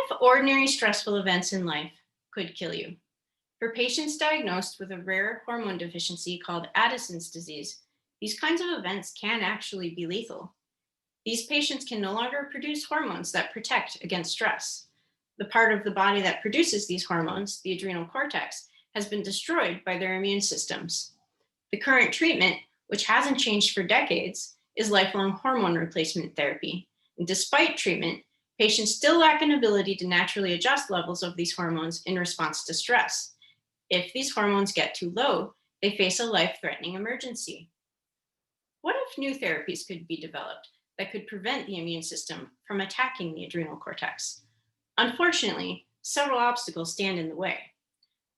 if ordinary stressful events in life could kill you? For patients diagnosed with a rare hormone deficiency called Addison's disease, these kinds of events can actually be lethal. These patients can no longer produce hormones that protect against stress. The part of the body that produces these hormones, the adrenal cortex, has been destroyed by their immune systems. The current treatment, which hasn't changed for decades, is lifelong hormone replacement therapy. And despite treatment, patients still lack an ability to naturally adjust levels of these hormones in response to stress. If these hormones get too low, they face a life-threatening emergency. What if new therapies could be developed that could prevent the immune system from attacking the adrenal cortex? Unfortunately, several obstacles stand in the way.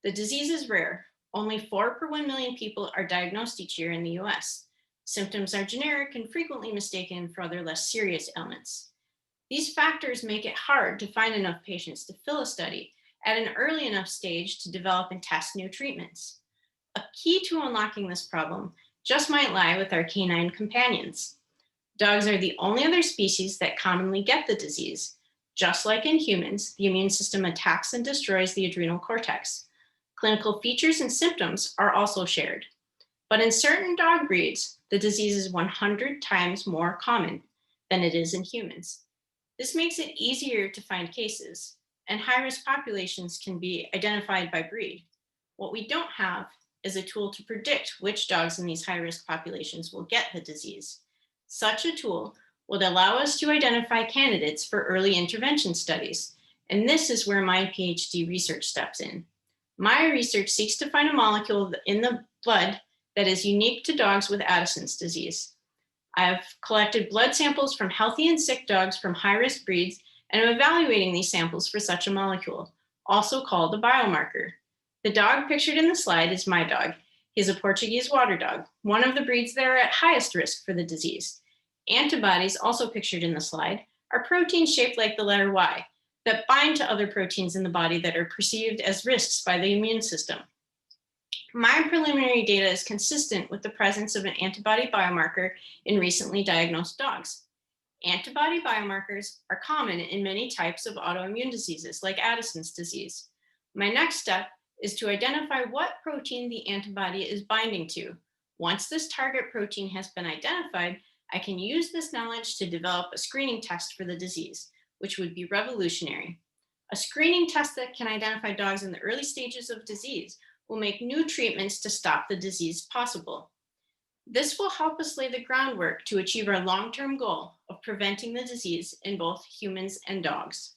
The disease is rare. Only 4 per 1 million people are diagnosed each year in the US. Symptoms are generic and frequently mistaken for other less serious ailments. These factors make it hard to find enough patients to fill a study at an early enough stage to develop and test new treatments. A key to unlocking this problem just might lie with our canine companions. Dogs are the only other species that commonly get the disease. Just like in humans, the immune system attacks and destroys the adrenal cortex. Clinical features and symptoms are also shared. But in certain dog breeds, the disease is 100 times more common than it is in humans. This makes it easier to find cases, and high-risk populations can be identified by breed. What we don't have is a tool to predict which dogs in these high-risk populations will get the disease. Such a tool would allow us to identify candidates for early intervention studies, and this is where my PhD research steps in. My research seeks to find a molecule in the blood that is unique to dogs with Addison's disease. I have collected blood samples from healthy and sick dogs from high-risk breeds and am evaluating these samples for such a molecule, also called a biomarker. The dog pictured in the slide is my dog. He is a Portuguese water dog, one of the breeds that are at highest risk for the disease. Antibodies, also pictured in the slide, are proteins shaped like the letter Y that bind to other proteins in the body that are perceived as risks by the immune system. My preliminary data is consistent with the presence of an antibody biomarker in recently diagnosed dogs. Antibody biomarkers are common in many types of autoimmune diseases like Addison's disease. My next step is to identify what protein the antibody is binding to. Once this target protein has been identified, I can use this knowledge to develop a screening test for the disease, which would be revolutionary. A screening test that can identify dogs in the early stages of disease will make new treatments to stop the disease possible. This will help us lay the groundwork to achieve our long-term goal of preventing the disease in both humans and dogs.